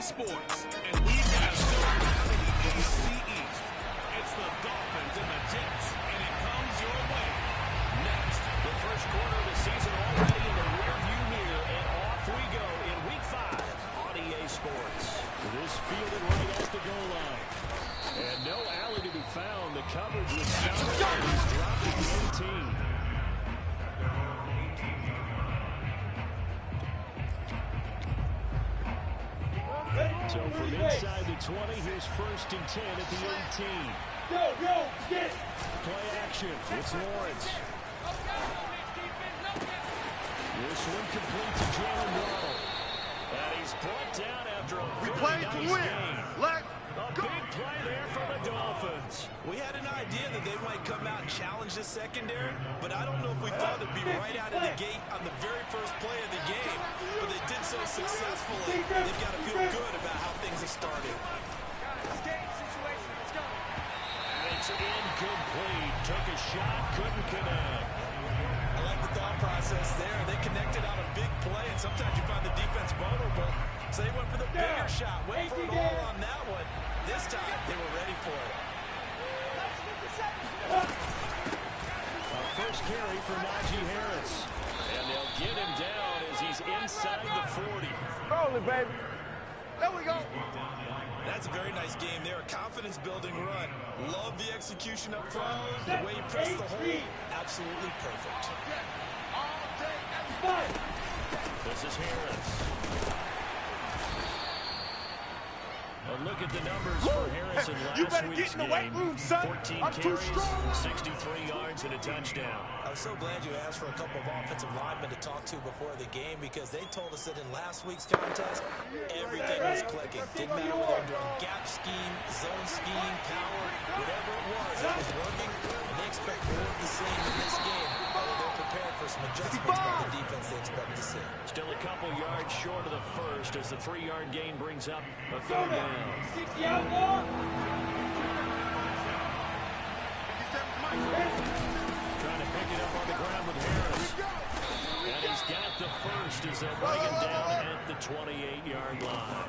Sports, and we have no gravity in the C East. It's the Dolphins and the Jets, and it comes your way. Next, the first quarter of the season already in the rearview mirror, and off we go in Week 5 on EA Sports. This fielded right at the goal line. And no alley to be found. The coverage was solid, and he's dropped at the 18. So from inside the 20, here's 1st and 10 at the 18. Get. Play action. It's Lawrence. This one complete to Jalen Waddle. And he's brought down after a very nice game. A big play there for the Dolphins. We had an idea that they might come out and challenge this secondary, but I don't know if we thought it'd be right out of the gate on the very first play of the game. But they did so successfully, they've got to feel good about how things have started. And it's incomplete. Took a shot, couldn't connect. I like the thought process there. They connected on a big play, and sometimes you find the defense vulnerable. So they went for the bigger shot, went for it all on that one. This time, they were ready for it. First carry for Najee Harris. And they'll get him down as he's inside the 40. Roll it, baby. There we go. That's a very nice game there. A confidence-building run. Love the execution up front. The way he pressed the hole, absolutely perfect. This is Harris. A look at the numbers for Harris in last week's game. 14 carries, 63 yards, and a touchdown. I was so glad you asked for a couple of offensive linemen to talk to before the game, because they told us that in last week's contest, everything was clicking. Didn't matter whether they were doing gap scheme, zone scheme, power, whatever it was working. And they expect more of the same in this game. They're prepared for some adjustments by the defense they expect to see. Still a couple yards short of the first as the 3-yard gain brings up a 3rd down. 60 out more. Trying to pick it up on the ground with Harris. And he's got the first as they'll bring him down at the 28-yard line.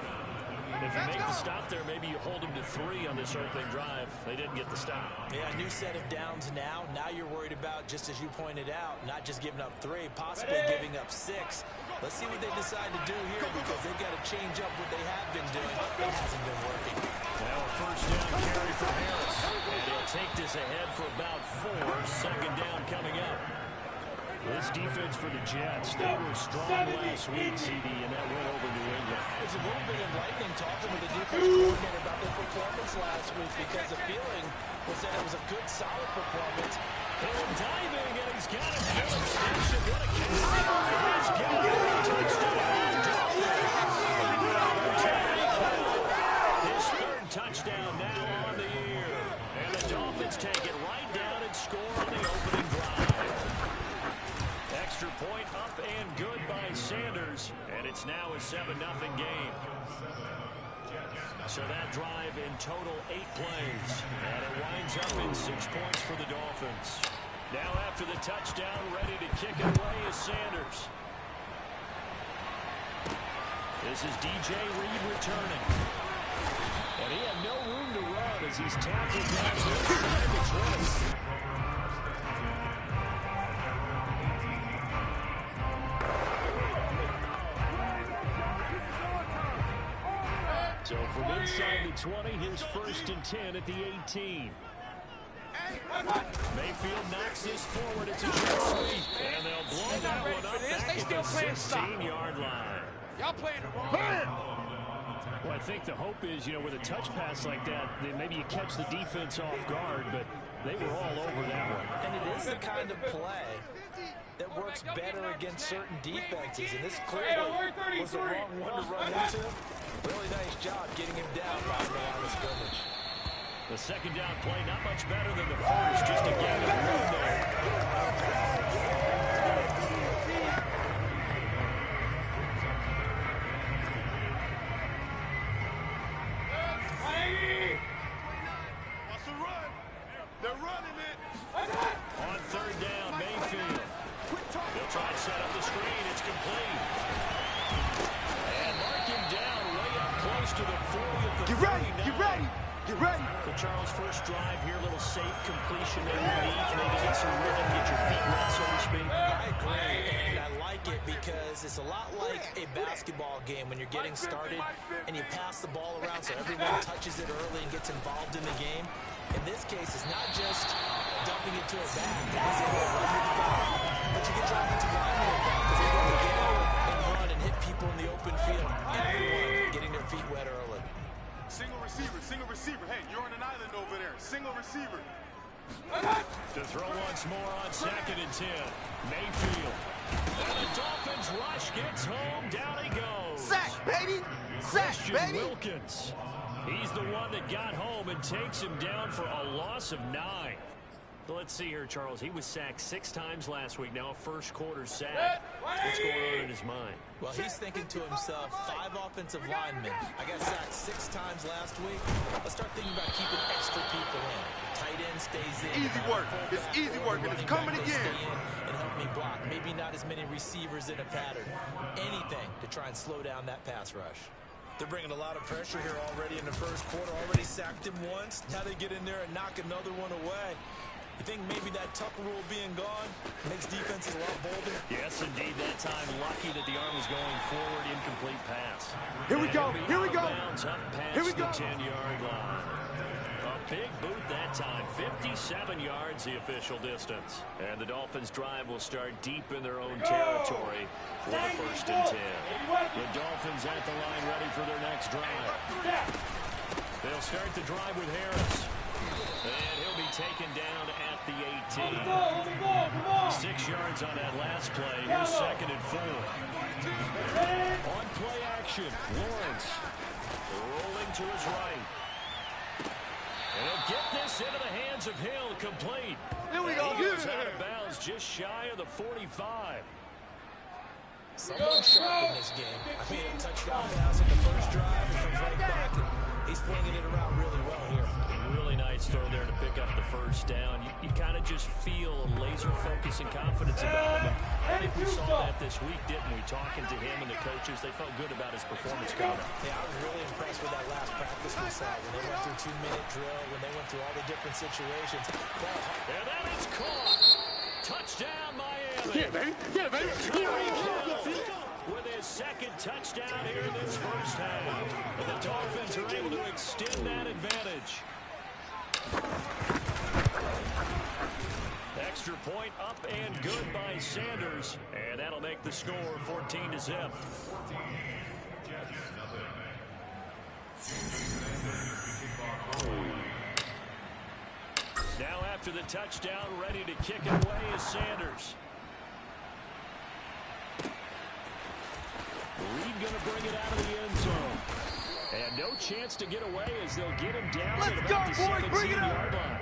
If you make the stop there, maybe you hold him to 3 on this opening drive. They didn't get the stop. Yeah, new set of downs now. Now you're worried about, just as you pointed out, not just giving up 3, possibly giving up 6. Let's see what they decide to do here, because they've got to change up what they have been doing. It hasn't been working. Now a 1st down carry for Harris. And he'll take this ahead for about 4. 2nd down coming up. This defense for the Jets, they were strong last week, CD, and that went over New England. It's a little bit enlightening talking with the defense coordinator about their performance last week, because the feeling was that it was a good, solid performance. Hill diving, and he's got it. Hill extension. What a catch. He's got it. Touchdown. His 3rd touchdown now on the year. And the Dolphins take it right down and score on the opening drive. Extra point up and good by Sanders. And it's now a 7-0 game. So that drive in total 8 plays. And it winds up in 6 points for the Dolphins. Now after the touchdown, ready to kick it away is Sanders. This is DJ Reed returning. And he had no room to run as he's tackled down inside the 20. So from inside the 20, here's 1st and 10 at the 18. Mayfield knocks this forward. It's a jet sweep. And they'll blow that one up back at the 16-yard line. Y'all playing the wrong game. Well, I think the hope is, with a touch pass like that, that maybe you catch the defense off guard, but they were all over that one. And it is the kind of play that works better against certain defenses. And this clearly was the wrong one to run into. Really nice job getting him down by the line of scrimmage. The 2nd down play, not much better than the first, just to get him room there. What's the run? They're running it. On 3rd down, Mayfield. They'll try to set up the screen. It's complete. And mark him down way up close to to the 40 at the Get ready, 39. get ready, get ready. Well, Charles, first drive here, a little safe completion underneath. Maybe get some rhythm, get your feet wet, so to speak. I agree, and I like it because it's a lot like a basketball game when you're getting started and you pass the ball around so everyone touches it early and gets involved in the game. In this case, it's not just dumping it to a back and he's able to run with the ball, but you get your offensive linemen involved because they're able to get out and run and hit people in the open field. Everyone getting their feet wet early. Single receiver, single receiver. Hey, you're on an island over there. Single receiver. To throw once more on 2nd and 10. Mayfield. And the Dolphins rush gets home. Down he goes. Sack, baby. Sack, Christian baby. Wilkins. He's the one that got home and takes him down for a loss of 9. Let's see here, Charles. He was sacked 6 times last week. Now a first quarter sack. What's going on in his mind? Well, he's thinking to himself, 5 offensive linemen. I got sacked 6 times last week. Let's start thinking about keeping extra people in. Tight end stays in. Easy work. It's easy work, and it's coming They again. stay in and help me block. Maybe not as many receivers in a pattern. Anything to try and slow down that pass rush. They're bringing a lot of pressure here already in the first quarter. Already sacked him once. Now they get in there and knock another one away. You think maybe that Tucker rule being gone makes defenses a lot bolder? Yes, indeed. That time, lucky that the arm was going forward. Incomplete pass. Here we go. Here we go. Here we go. The 10-yard line. A big boot that time. 57 yards, the official distance. And the Dolphins' drive will start deep in their own territory with a 1st and 10. The Dolphins at the line ready for their next drive. They'll start the drive with Harris. And he'll be taken down at the 18. 6 yards on that last play. Here's 2nd and 4. On play action, Lawrence rolling to his right. And he'll get this into the hands of Hill, complete. Here we go. He goes out of bounds just shy of the 45. Someone sharp in this game. I mean, a touchdown pass in the first drive. He comes right back, and he's flinging it around really well here. Really nice throw there to pick up the first down. You kind of just feel a laser focus and confidence about him. I think we saw that this week, didn't we? Talking to him and the coaches, they felt good about his performance coming. Yeah, I was really impressed with that last practice we saw when they went through 2-minute drill, when they went through all the different situations. And that is caught. Touchdown, Miami. Yeah, baby. Yeah, baby. Tyreek Hill with his 2nd touchdown here in this first half. And the Dolphins are able to extend that advantage. Extra point up and good by Sanders. And that'll make the score 14-0. Now after the touchdown, ready to kick it away is Sanders. Reed going to bring it out of the end zone. And no chance to get away as they'll get him down at about the 17-yard line.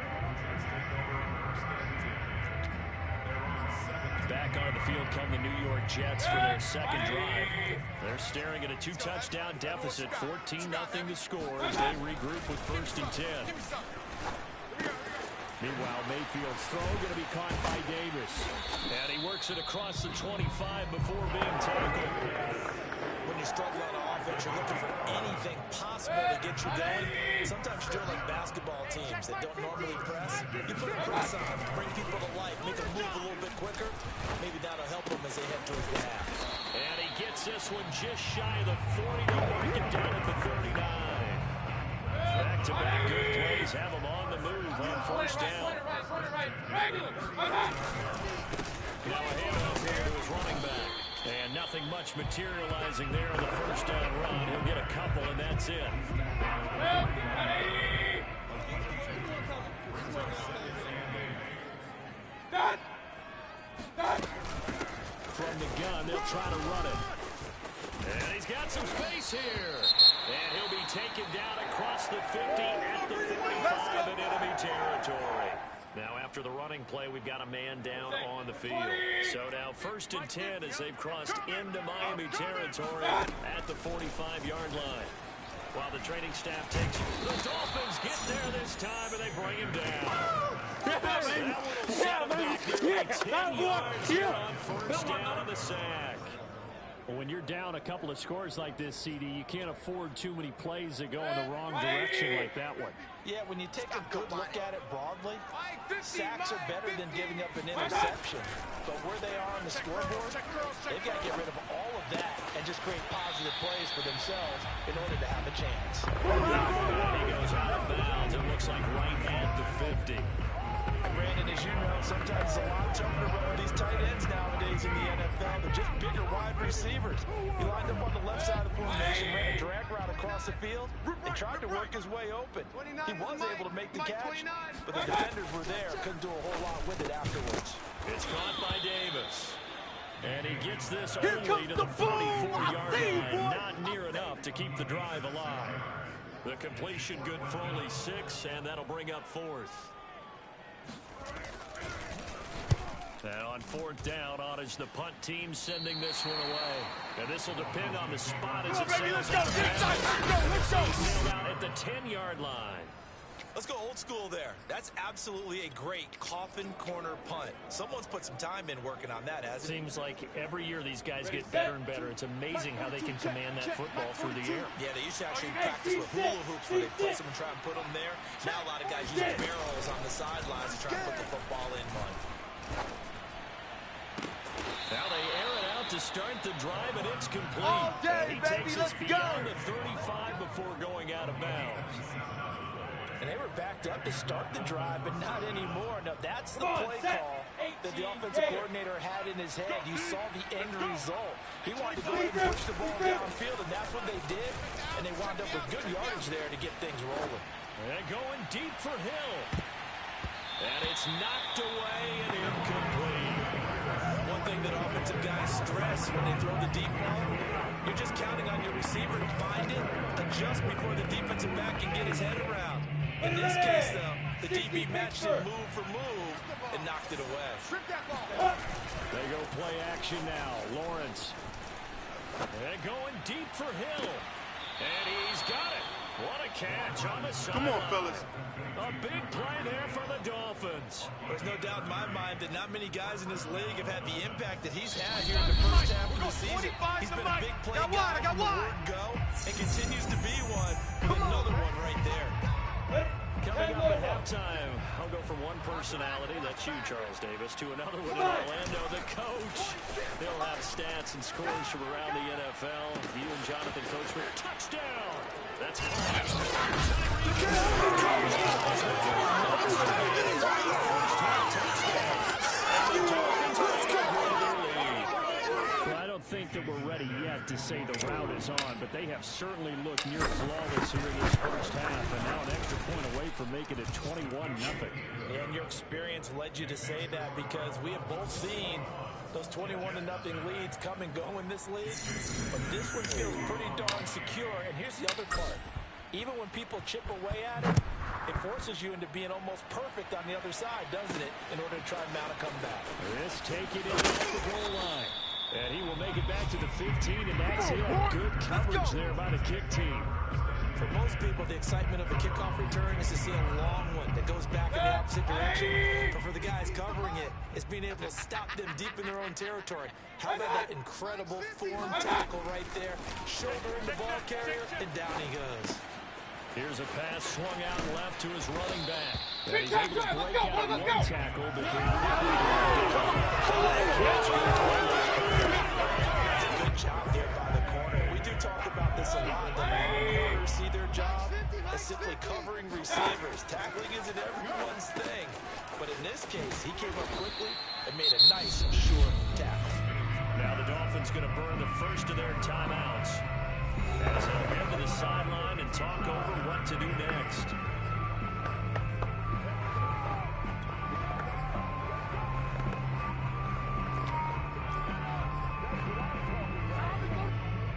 Back on the field come the New York Jets for their 2nd drive. They're staring at a 2-touchdown deficit, 14-0 to score as they regroup with 1st and 10. Meanwhile, Mayfield's throw going to be caught by Davis. And he works it across the 25 before being tackled. When you struggle on offense, you're looking for anything possible to get you going. Sometimes you do it like basketball teams that don't normally press. You put a press on, bring people to life, make them move a little bit quicker. Maybe that'll help them as they head towards the half. And he gets this one just shy of the 40 to mark it down at the 39. Back-to-back good plays have him on the move on 1st down. Now a handoff here to his running back. And nothing much materializing there on the 1st down run. He'll get a couple, and that's it. From the gun, they'll try to run it. And he's got some space here. And he'll be taken down across the 50 at the 45 in enemy territory. Now, after the running play, we've got a man down on the field. So now 1st and 10 as they've crossed into Miami territory at the 45-yard line. While the training staff takes, the Dolphins get there this time, and they bring him down. That will set him back nearly 10 yards here on 1st down on the sack. Well, when you're down a couple of scores like this, CD, you can't afford too many plays that go in the wrong direction like that one. Yeah, when you take a good look at it broadly, sacks are better than giving up an interception. But where they are on the scoreboard, they've got to get rid of all of that and just create positive plays for themselves in order to have a chance. And he goes out of bounds. It looks like right at the 50. Brandon, as you know, sometimes it's a lot tougher to run with these tight ends nowadays in the NFL. They're just bigger wide receivers. He lined up on the left side of the formation, ran a drag route across the field, and tried to work his way open. He was able to make the catch, but the defenders were there. Couldn't do a whole lot with it afterwards. It's caught by Davis. And he gets this only to the 44-yard line. Not near enough to keep the drive alive. The completion good for only 6, and that'll bring up 4th. And on 4th down, on is the punt team sending this one away. And this will depend on the spot as it sails out. Sailed out at the 10-yard line. Let's go old school there. That's absolutely a great coffin corner punt. Someone's put some time in working on that, hasn't it? Seems like every year these guys get better and better. It's amazing how they can command that football through the air. Yeah, they used to actually practice with hula hoops where they place them and try and put them there. Now a lot of guys use barrels on the sidelines to try and put the football in one. Now they air it out to start the drive, and it's complete. He takes us beyond the 35 before going out of bounds. And they were backed up to start the drive, but not anymore. Now, that's the play call that the offensive coordinator had in his head. You saw the end result. He wanted to go ahead and push the ball downfield, and that's what they did. And they wound up with good yardage there to get things rolling. And going deep for Hill. And it's knocked away and incomplete. One thing that offensive guys stress when they throw the deep ball, you're just counting on your receiver to find it, adjust before the defensive back can get his head around. In this case, though, the DB matched it move for move and knocked it away. They go play action now. Lawrence. And going deep for Hill. And he's got it. What a catch on the side. Come on, fellas. A big play there for the Dolphins. There's no doubt in my mind that not many guys in this league have had the impact that he's had here in the first half of the season. He's been a big play guy from the word go and continues to be one. Another one right there. Coming up at halftime, I'll go from one personality, that's you, Charles Davis, to another one in Orlando, the coach. He'll have stats and scores from around the NFL. You and Jonathan Coachman, touchdown! That's Well, I don't think that we're ready yet to say the route is on, but they have certainly looked near flawless here in this first half, and now an extra point away from making it 21-0. And your experience led you to say that because we have both seen those 21-0 leads come and go in this league. But this one feels pretty darn secure. And here's the other part. Even when people chip away at it, it forces you into being almost perfect on the other side, doesn't it, in order to try and mount a comeback. This taking it at the goal line. And he will make it back to the 15, and that's it. Good coverage there by the kick team. For most people, the excitement of the kickoff return is to see a long one that goes back in the opposite direction. But for the guys covering it, it's being able to stop them deep in their own territory. How about that incredible form tackle right there? Shoulder in the ball carrier, and down he goes. Here's a pass swung out left to his running back. And he's able to break out one tackle, but That's a good job there by the corner. We do talk about this a lot. The long corners see their job as simply covering receivers. Tackling isn't everyone's thing. But in this case, he came up quickly and made a nice, short tackle. now the Dolphins going to burn the first of their timeouts as they'll get to the sideline and talk over what to do next.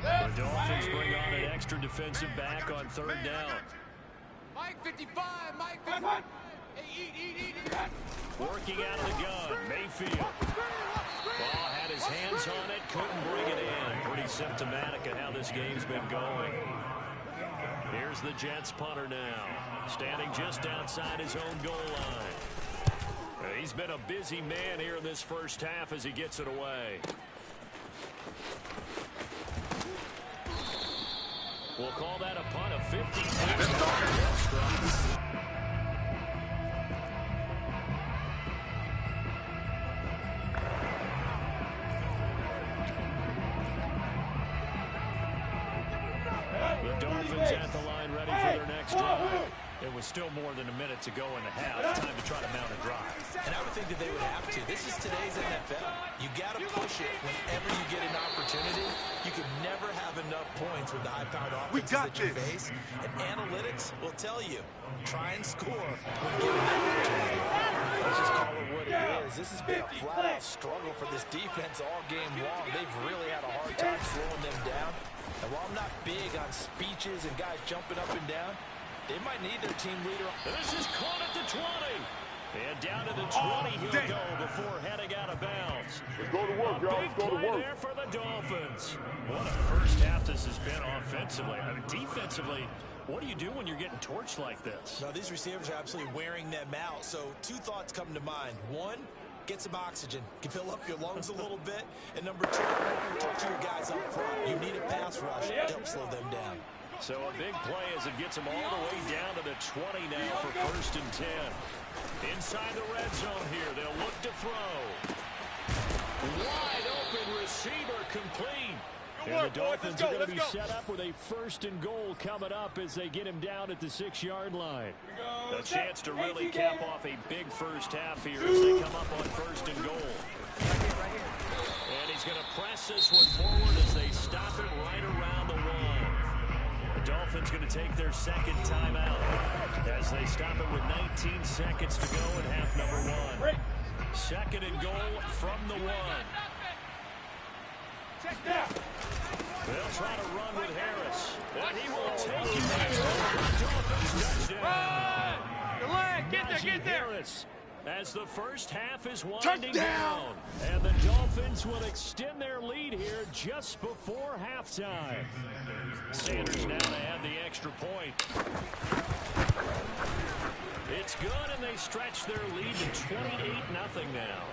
The Dolphins bring on an extra defensive back on third down. Mike 55, Mike 55. Hey, eat. Working out of the gun, Mayfield. Ball had his hands on it, couldn't bring it in. Pretty symptomatic of how this game's been going. Here's the Jets punter now, standing just outside his own goal line. He's been a busy man here in this first half as he gets it away. We'll call that a punt of 50 yards. The Dolphins at the line ready for their next drive. It was still more than a minute to go in the half. Time to try to mount a drive. And I would think that they would have to. This is today's NFL. You got to push it whenever you get an opportunity. You can never have enough points with the high-powered offenses that you face. And analytics will tell you, try and score when given that opportunity. Let's just call it what it is. This has been a flat-out struggle for this defense all game long. They've really had a hard time slowing them down. And while I'm not big on speeches and guys jumping up and down, they might need their team leader. This is caught at the 20. And down to the 20 he'll go before heading out of bounds. Let's go to work, y'all. Let's go to work. There for the Dolphins. What a first half this has been offensively. I mean, defensively, what do you do when you're getting torched like this? Now, these receivers are absolutely wearing them out. So two thoughts come to mind. One, get some oxygen. You can fill up your lungs a little bit. And number two, talk to your guys up front. You need a pass rush to help slow them down. So a big play as it gets them all the way down to the 20 now for 1st and 10. Inside the red zone here, they'll look to throw. Wide open receiver complete. And the Dolphins are going to be set up with a 1st and goal coming up as they get him down at the 6-yard line. A chance to really cap off a big first half here as they come up on 1st and goal. And he's going to press this one forward as they stop it right around the 1. The Dolphins going to take their second timeout as they stop it with 19 seconds to go in half number 1. 2nd and goal from the 1. They'll try to run with Harris. And he will take it. Dolphins touchdown. Get there. Harris, as the first half is winding down. And the Dolphins will extend their lead here just before halftime. Sanders now to add the extra point. It's good, and they stretch their lead to 28-0 now.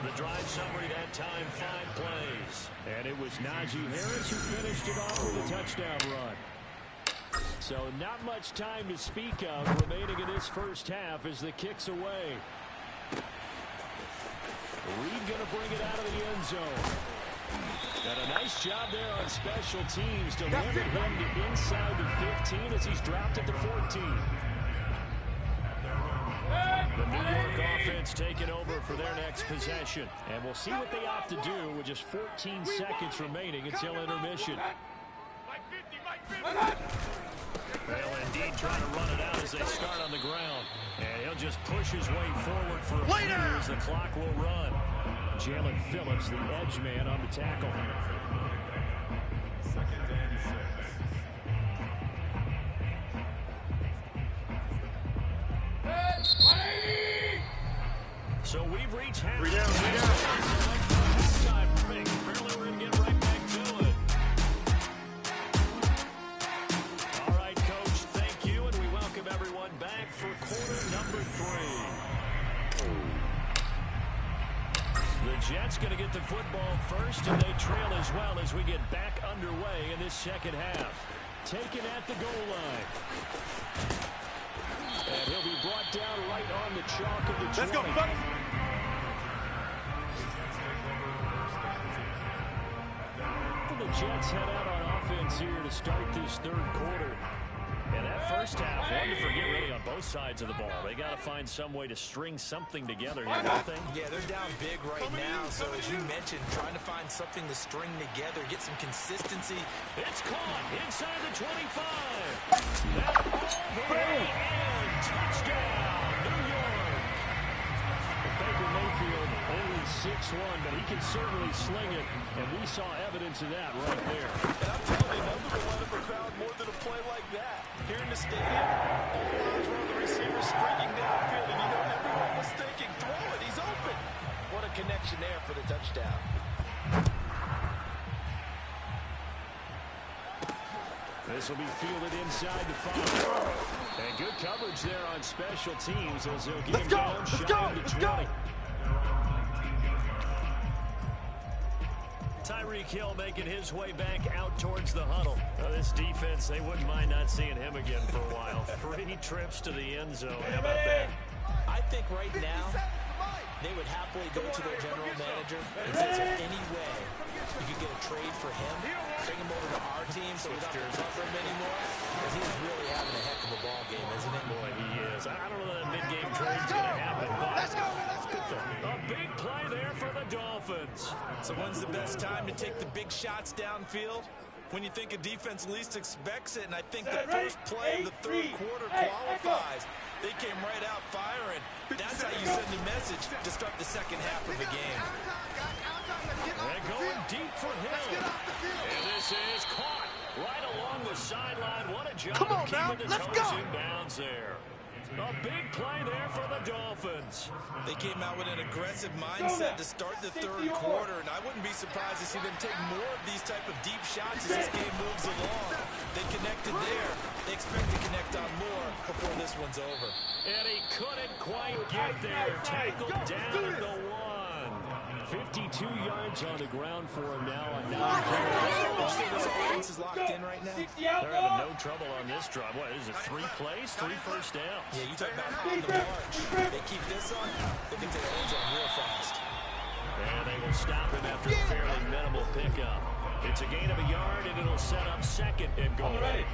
The drive summary that time, 5 plays. And it was Najee Harris who finished it off with a touchdown run. So not much time to speak of remaining in this first half as the kick's away. Reed going to bring it out of the end zone. And a nice job there on special teams to limit him to inside the 15 as he's dropped at the 14. The New York offense taking over for their next possession. And we'll see what they opt to do with just 14 seconds remaining until intermission. They'll indeed try to run it out as they start on the ground. And he'll just push his way forward for a few as the clock will run. Jalen Phillips, the edge man, on the tackle. So we've reached half. Apparently we're going to get right back to it. All right, Coach, thank you, and we welcome everyone back for quarter number 3. The Jets going to get the football first, and they trail as well as we get back underway in this second half. Taken at the goal line. And he'll be brought down right on the chalk of the 20. Let's go, buddy. The Jets head out on offense here to start this third quarter. And that first half, hard to forget really on both sides of the ball. They got to find some way to string something together here, don't they? Yeah, they're down big right now. So as you mentioned, trying to find something to string together, get some consistency. It's caught inside the 25. That ball and touchdown, New York. Baker Mayfield only 6'1", but he can certainly sling it, and we saw evidence of that right there. And I'm telling you, nothing will win up a crowd more than a play like that. Here in the stadium, all eyes were on the receiver streaking downfield, and you know everyone was thinking, throw it, he's open. What a connection there for the touchdown. This will be fielded inside the 5. And good coverage there on special teams as they'll get him down shy of the 20. Tyreek Hill making his way back out towards the huddle. This defense, they wouldn't mind not seeing him again for a while. 3 trips to the end zone. How about that? I think right now they would happily go to their general manager and say, is there any way you could get a trade for him, bring him over to our team so we don't have to cover him anymore? Because he's really having a heck of a ball game, isn't it? Boy, he is. I don't know that mid-game trade's going to happen, but a big play there for the Dolphins. So when's the best time to take the big shots downfield? When you think a defense least expects it, and I think the first play of the third quarter qualifies. They came right out firing. That's how you send a message to start the second half of the game. And going deep for Hill. And this is caught right along the sideline. What a job of keeping the toes in bounds there. A big play there for the Dolphins. They came out with an aggressive mindset to start the third quarter, and I wouldn't be surprised to see them take more of these type of deep shots as this game moves along. They connected there. They expect to connect on more before this one's over. And he couldn't quite get there. Tackled down at the 1. 52 yards on the ground for him now on 9 carries. This offense is locked in right now. They're having no trouble on this drive. What is it, 3 plays, 3 first downs? Yeah, you talk about on the march. They keep this on, they can take the end zone real fast. And they will stop him after a fairly minimal pickup. It's a gain of a yard, and it'll set up second and goal. That's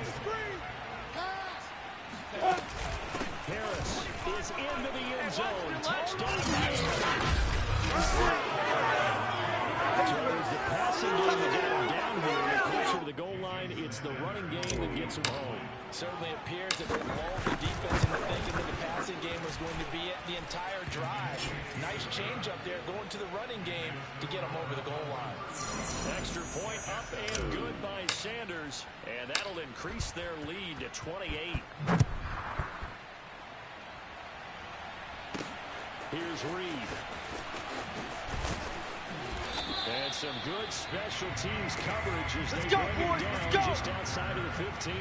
a screen. Pass. Harris is into the end zone. Touchdown. Towards the passing game to get him down here. Closer to the goal line, it's the running game that gets him home. Certainly appears that they lulled the defense into thinking that the passing game was going to be it the entire drive. Nice change up there going to the running game to get them over the goal line. Extra point up and good by Sanders. And that'll increase their lead to 28. Here's Reed. And some good special teams coverage as they bring it down just outside of the 15.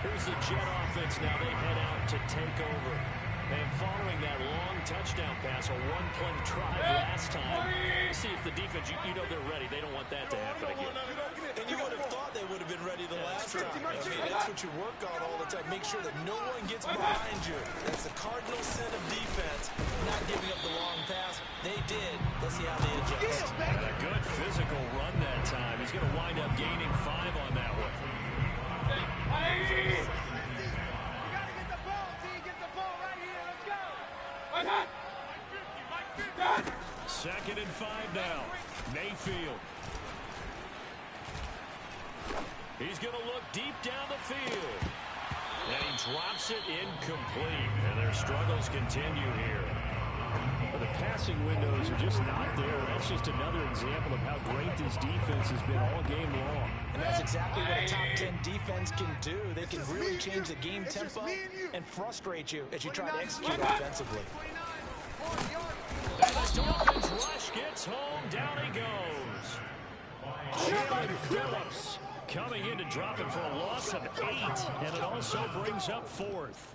Here's the Jet offense now. They head out to take over. And following that long touchdown pass, a one-play drive last time, see if the defense, you know they're ready. They don't want that to happen again. And you would have thought they would have been ready the last time. I mean, that's what you work on all the time. Make sure that no one gets behind you. That's the cardinal sin of defense, not giving up the long pass. They did. Let's see how they adjust. And a good physical run that time. He's going to wind up gaining 5 on that one. Second and 5 now. Mayfield. He's going to look deep down the field. And he drops it incomplete. And their struggles continue here. Well, the passing windows are just not there. That's just another example of how great this defense has been all game long. And that's exactly what a top 10 defense can do. They can really change the game tempo and frustrate you as you try to execute offensively. And the Dolphins rush gets home. Down he goes. Jalen Phillips coming in to drop him for a loss of 8. And it also brings up 4th.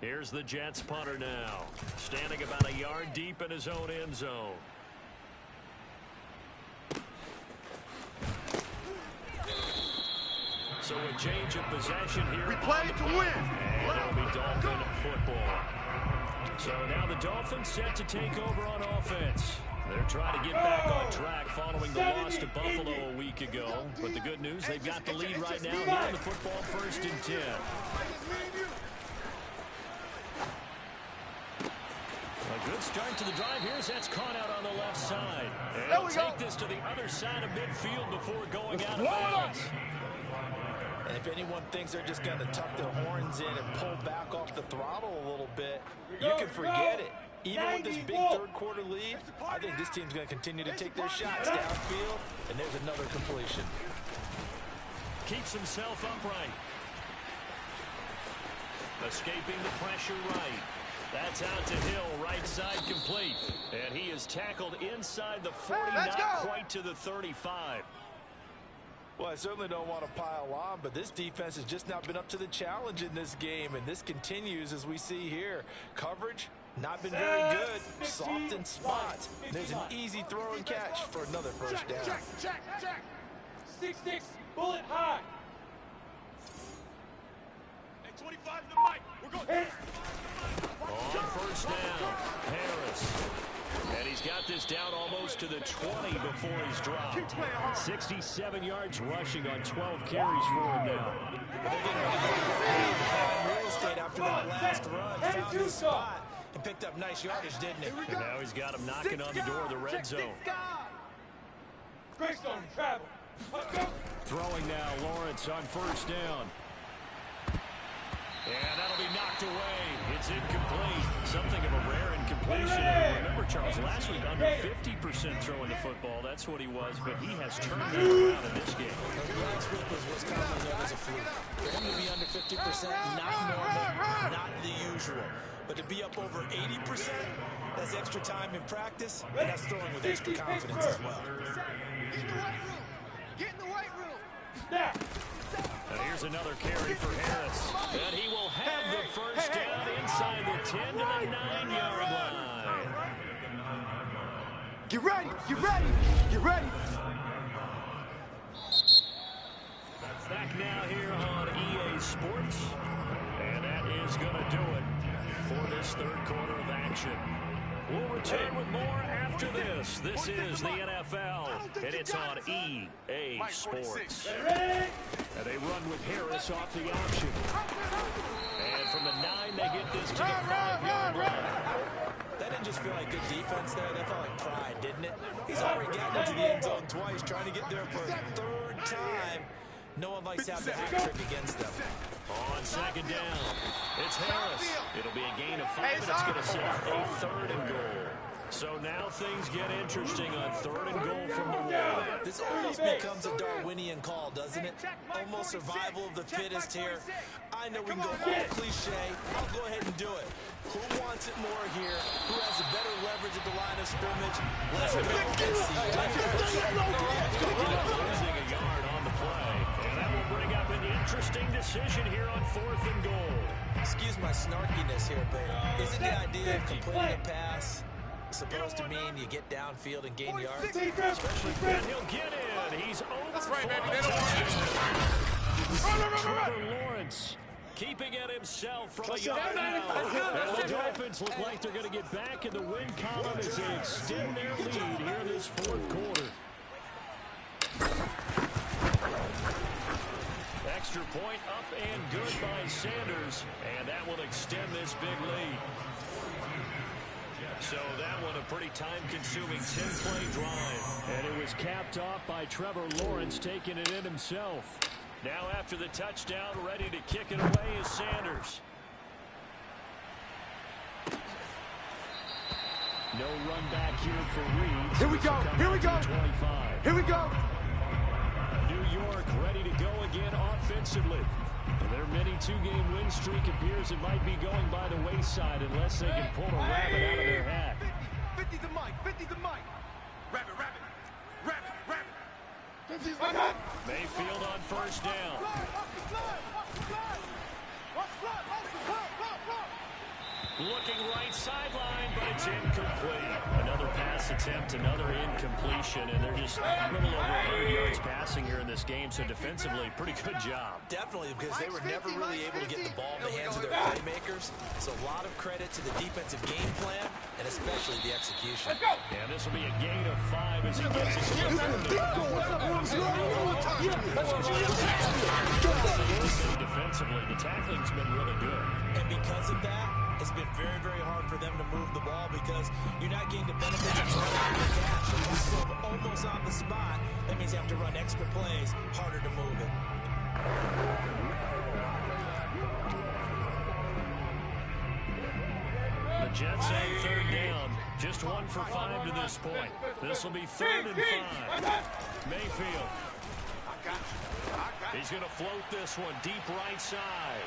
Here's the Jets punter now. Standing about a yard deep in his own end zone. So a change of possession here. We play to win. And it'll be Dolphin football. So now the Dolphins set to take over on offense. They're trying to get back on track following the loss to Buffalo a week ago. But the good news, they've got the lead right now here in the football 1st and 10. A good start to the drive. Here's that's caught out on the left side. And they'll take this to the other side of midfield before going out of bounds. And if anyone thinks they're just going to tuck their horns in and pull back off the throttle a little bit, you can forget it. Even with this big third quarter lead, I think this team's going to continue to take their shots downfield, and there's another completion. Keeps himself upright. Escaping the pressure right. That's out to Hill, right side complete. And he is tackled inside the 40, not quite to the 35. Well, I certainly don't want to pile on, but this defense has just not been up to the challenge in this game, and this continues as we see here. Coverage Not been very good. Soft in spots. There's an easy throw and catch for another first down. Check. 6-6, bullet high. Hey, 25 to the mic. We're going. On first down, Harris. And he's got this down almost to the 20 before he's dropped. 67 yards rushing on 12 carries for him now. Real estate after that last run. Found his spot and picked up nice yardage, didn't he? And now he's got him knocking on the door of the red zone. Greystone, travel. Throwing now, Lawrence on first down. And that'll be knocked away. It's incomplete. Something of a rare incompletion. And remember, Charles, last week under 50% throwing the football. That's what he was, but he has turned that around in this game. Last week was what's commonly known as a fluke. For him to be under 50%, not normal, not the usual. But to be up over 80%, that's extra time in practice, and that's throwing with extra confidence as well. Get in the weight room. Get in the weight room. Snap. And here's another carry for Harris. And he will have the first down inside the 10 to the 9-yard line. Get ready. Get ready. Get ready. Back now here on EA Sports. And that is going to do it for this third quarter of action. We'll return with more after this. This is the NFL, and it's on EA Sports. And they run with Harris off the option. And from the 9, they get this to the 5-yard line. That didn't just feel like good defense there. That felt like pride, didn't it? He's already gotten into the end zone twice, trying to get there for a third time. No one likes to have the hat trick against them. On second down, it's Harris. It'll be a gain of 5, and it's going to set up a 3rd and goal. So now things get interesting on 3rd and goal from the wall. This almost becomes a Darwinian call, doesn't it? Almost survival of the fittest here. I know we can go all cliche. I'll go ahead and do it. Who wants it more here? Who has a better leverage at the line of scrimmage? Let's go and see. Losing a yard on the play. And that will bring up an interesting decision here on 4th and goal. Excuse my snarkiness here, but isn't the idea of completing a pass supposed to mean you get downfield and gain yards? And he'll get in. He's over. That's right, baby. They don't Trevor Lawrence keeping it himself from a yard out. And the Dolphins look like they're going to get back in the win column as they extend their lead here in this 4th quarter. Extra point up and good by Sanders, and that will extend this big lead. So that one a pretty time-consuming 10-play drive. And it was capped off by Trevor Lawrence taking it in himself. Now after the touchdown, ready to kick it away is Sanders. No run back here for Reed. Here we go. Here we go. 25. Here we go. New York ready to go again offensively. Their mini 2-game win streak appears it might be going by the wayside unless they can pull a rabbit out of their hat. 50's the mic. 50's the mic. Rabbit. Mayfield on first down. Looking right sideline, but it's incomplete. Another pass attempt, another incompletion, and they're just a little over 100 yards passing here in this game, so defensively, pretty good job. Definitely, because they were never really able to get the ball in the hands of their playmakers. So a lot of credit to the defensive game plan, and especially the execution. Yeah, this will be a gain of 5 as he gets it to the defensively, the tackling's been really good. And because of that, it's been very, very hard for them to move the ball because you're not getting the benefits of running the cash. If you still almost on the spot, that means you have to run extra plays, harder to move it. The Jets have 3rd down. Just 1 for 5 to this point. This will be 3rd and 5. Mayfield. He's going to float this one deep right side.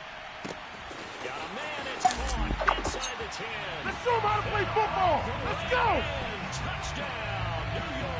Got a man, it's caught inside the 10. Let's show them how to play football. Let's go. And touchdown, New York.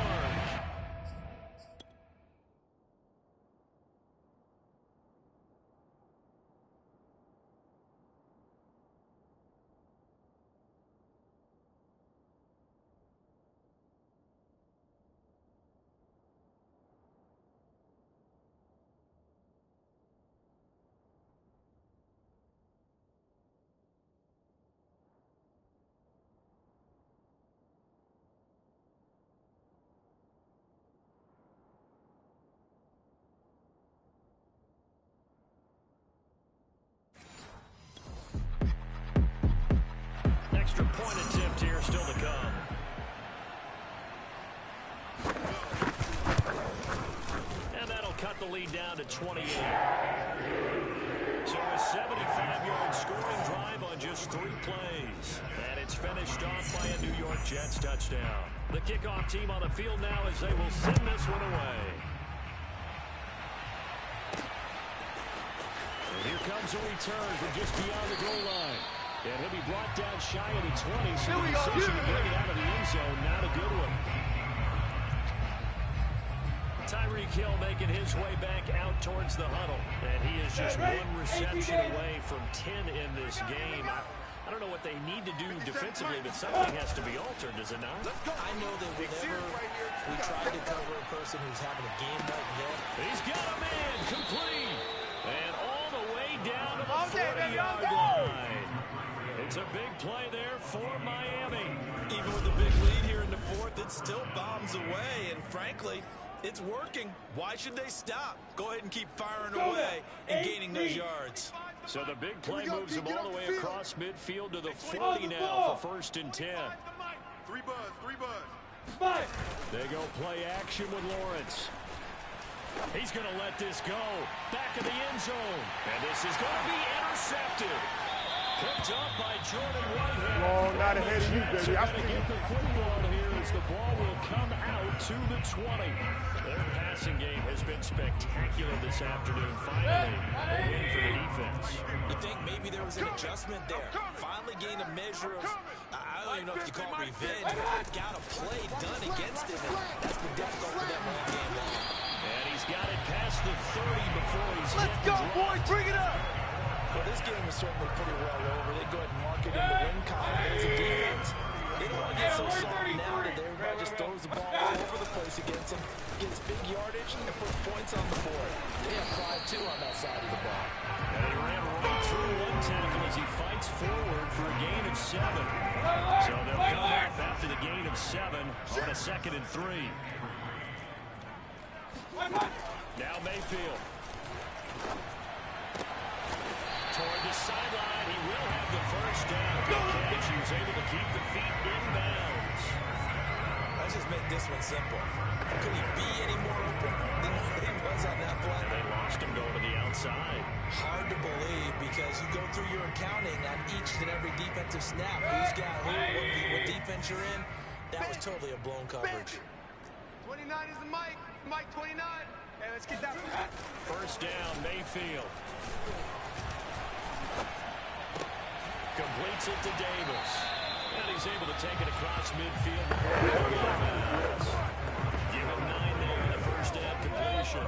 Three-point attempt here still to come. And that'll cut the lead down to 28. So a 75-yard scoring drive on just 3 plays. And it's finished off by a New York Jets touchdown. The kickoff team on the field now as they will send this one away. And here comes a return from just beyond the goal line. And he'll be brought down shy of the 20, so the decision to bring it out of the end zone, not a good one. Tyreek Hill making his way back out towards the huddle. And he is just 1 reception away from 10 in this game. I don't know what they need to do defensively, but something has to be altered, does it not? I know that whenever we try to cover a person who's having a game like that. He's got a man complete. And all the way down to the 40-yard line. It's a big play there for Miami. Even with a big lead here in the 4th, it still bombs away. And frankly, it's working. Why should they stop? Go ahead and keep firing away and gaining those yards. So the big play moves them all the way across midfield to the 40 now for 1st and 10. 3 buzz. They go play action with Lawrence. He's going to let this go. Back of the end zone. And this is going to be intercepted. Picked up by Jordan Whitehead. Long not ahead of you, baby. Got to get the football here as the ball will come out to the 20. Their passing game has been spectacular this afternoon. Finally, a win for the defense. You think maybe there was an adjustment there? Finally gained a measure of, I don't even know if you call it revenge, but got a play done against him, and that's been difficult for them all game long. And he's got it past the 30 before he's Let's go, boys. Bring it up. Well, this game is certainly pretty well over. They go ahead and mark it in the win column. As a defense, they don't want to get so soft now that everybody just throws the ball all over the place against them, gets big yardage, and puts points on the board. They have pride, too, on that side of the ball. And he ran right through 1 tackle as he fights forward for a gain of 7. So they'll come up after the gain of 7 on a 2nd and 3. Now Mayfield. Toward the sideline, he will have the first down. Good catch. He was able to keep the feet in bounds. Let's just make this one simple. Could he be any more open than he was on that play? And they lost him going to the outside. Hard to believe because you go through your accounting on each and every defensive snap. Who's got who, what defense you're in. That was totally a blown coverage. 29 is the mic. Mike 29. Hey, let's get that. First down, Mayfield. Completes it to Davis. And he's able to take it across midfield before he goes out of bounds. Give him 9 there in the first down completion.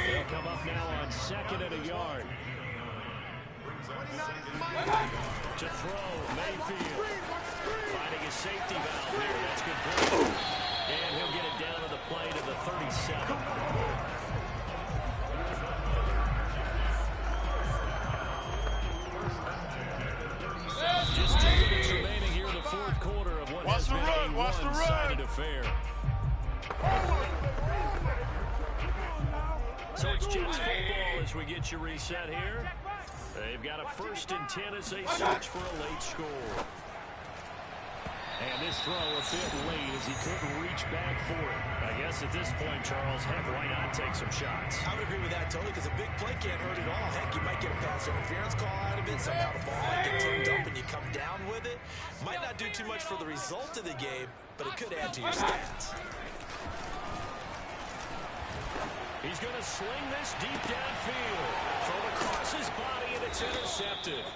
They'll come up now on 2nd and a yard. To throw, Mayfield. Finding a safety valve here. That's complete. And he'll get it down to the play to the 37. Just 2 minutes remaining here in the 4th quarter of what has been a one-sided affair. So it's Jets football as we get you reset here. They've got a 1st and 10 as they search for a late score. And this throw a bit late as he couldn't reach back for it. I guess at this point, Charles, heck, why not take some shots? I would agree with that totally because a big play can't hurt at all. Heck, you might get a pass interference call out of it. Somehow the ball might get turned up and you come down with it. Might not do too much for the result of the game, but it could add to your stats. He's going to sling this deep downfield. Throw across his body, and it's intercepted.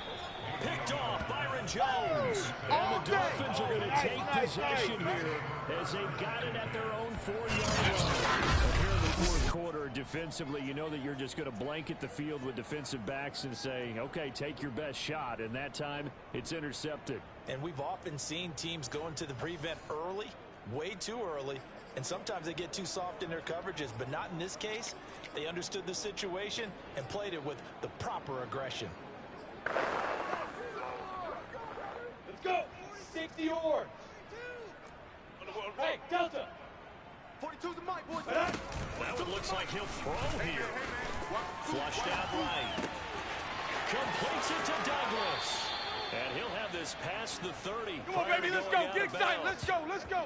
Picked off Byron Jones. And the Dolphins are going to take possession here as they've got it at their own 4-yard line. Here in the 4th quarter, defensively, you know that you're just going to blanket the field with defensive backs and say, okay, take your best shot. And that time, it's intercepted. And we've often seen teams go into the prevent early, way too early. And sometimes they get too soft in their coverages, but not in this case. They understood the situation and played it with the proper aggression. Let's go. 60 yards. Hey, Delta. 42's the mic, boys. That one looks like he'll throw here. Flushed out right. Completes it to Douglas. And he'll have this past the 30. Come on, baby, let's go. Get excited. Let's go. Let's go.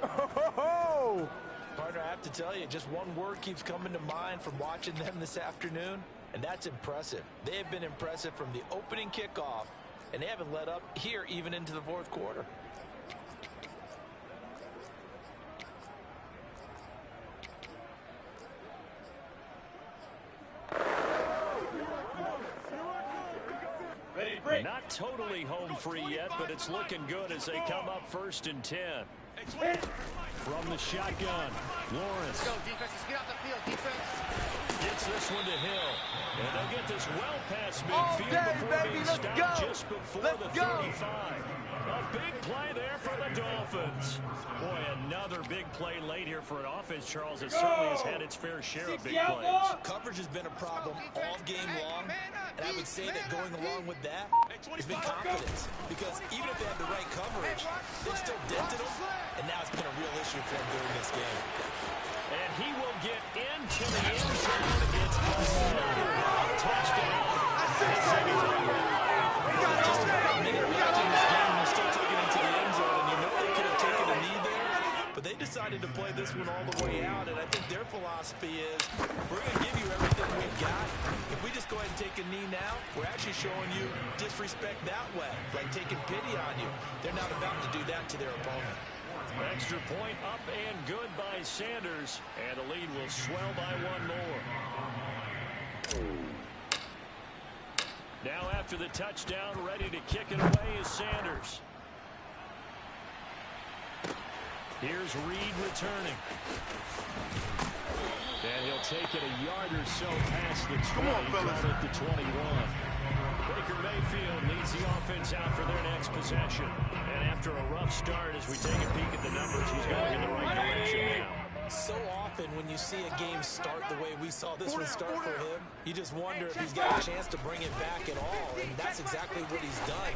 Partner, I have to tell you, just one word keeps coming to mind from watching them this afternoon, and that's impressive. They have been impressive from the opening kickoff, and they haven't let up here even into the fourth quarter. Not totally home free yet, but it's looking good as they come up 1st and 10. From the shotgun, Lawrence. Go, defense. Let's get off the field, defense. Gets this one to Hill. And they'll get this well past midfield before being stopped just before the 35. A big play there for the Dolphins. Boy, another big play late here for an offense, Charles, that certainly has had its fair share of big plays. Coverage has been a problem all game long, and I would say that going along with that has been confidence. Because even if they had the right coverage, they've still dented them, and now it's been a real issue for them during this game. And he will get into the end zone. It's another touchdown. Just about a minute left in this game, they're still taking it to the end zone, and you know they could have taken a knee there, but they decided to play this one all the way out, and I think their philosophy is, we're going to give you everything we've got. If we just go ahead and take a knee now, we're actually showing you disrespect that way, like taking pity on you. They're not about to do that to their opponent. Extra point up and good by Sanders, and the lead will swell by one more. Now after the touchdown, ready to kick it away is Sanders. Here's Reed returning. And he'll take it a yard or so past the 20, at the 21. Baker Mayfield leads the offense out for their next possession. And after a rough start, as we take a peek at the numbers, he's going in the right direction now. So often when you see a game start the way we saw this one start for him, you just wonder if he's got a chance to bring it back at all, and that's exactly what he's done.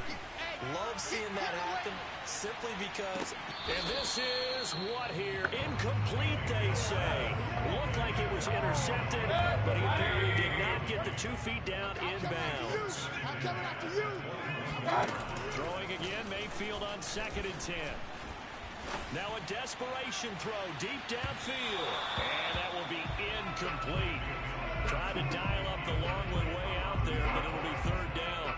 Love seeing that happen simply because... And this is what here? Incomplete, they say. Looked like it was intercepted, but he apparently did not get the 2 feet down inbounds. I'm coming after you. Throwing again, Mayfield on 2nd and 10. Now a desperation throw deep downfield. And that will be incomplete. Trying to dial up the long way out there, but it'll be 3rd down.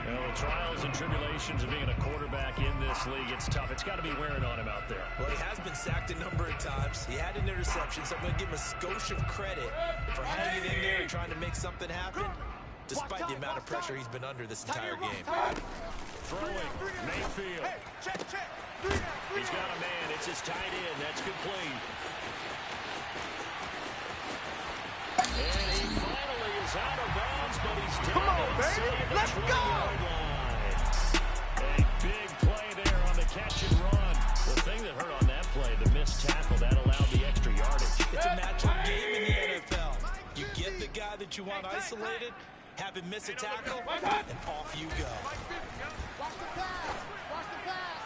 Well, the trials and tribulations of being a quarterback in this league, it's tough. It's got to be wearing on him out there. Well, he has been sacked a number of times. He had an interception, so I'm going to give him a skosh of credit for hanging in there and trying to make something happen, despite the amount of pressure he's been under this entire game. Throwing, Mayfield. He's got a man. It's his tight end. That's complete. And he finally is out of bounds, but he's down inside the 20-yard line. A big play there on the catch and run. The thing that hurt on that play, the missed tackle, that allowed the extra yardage. It's a matchup game in the NFL. You get the guy that you want isolated, have him miss a tackle, and off you go. Watch the pass. Watch the pass.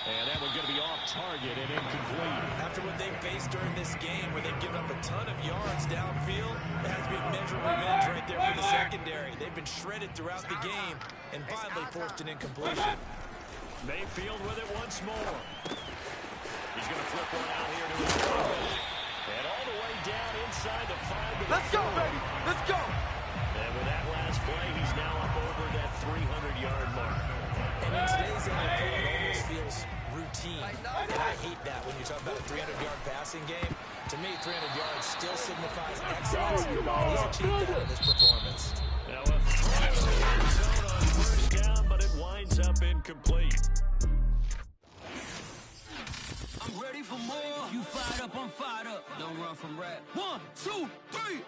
And that one's going to be off target and incomplete. After what they've faced during this game, where they've given up a ton of yards downfield, it has to be a measure of revenge right there for the secondary. They've been shredded throughout the game and finally forced an incompletion. Mayfield with it once more. He's going to flip one out here to his quarterback. And all the way down inside the 5 to the 4. Let's go, baby. Let's go. And with that last play, he's now up over that 300-yard mark. And in today's NFL, it almost feels routine. And I hate that when you talk about a 300-yard passing game. To me, 300 yards still signifies excellence, and he's achieved that in this performance. Now a throw in the end zone on 1st down, but it winds up incomplete. I'm ready for more. You fired up, I'm fired up. Don't run from rap. 1, 2, 3.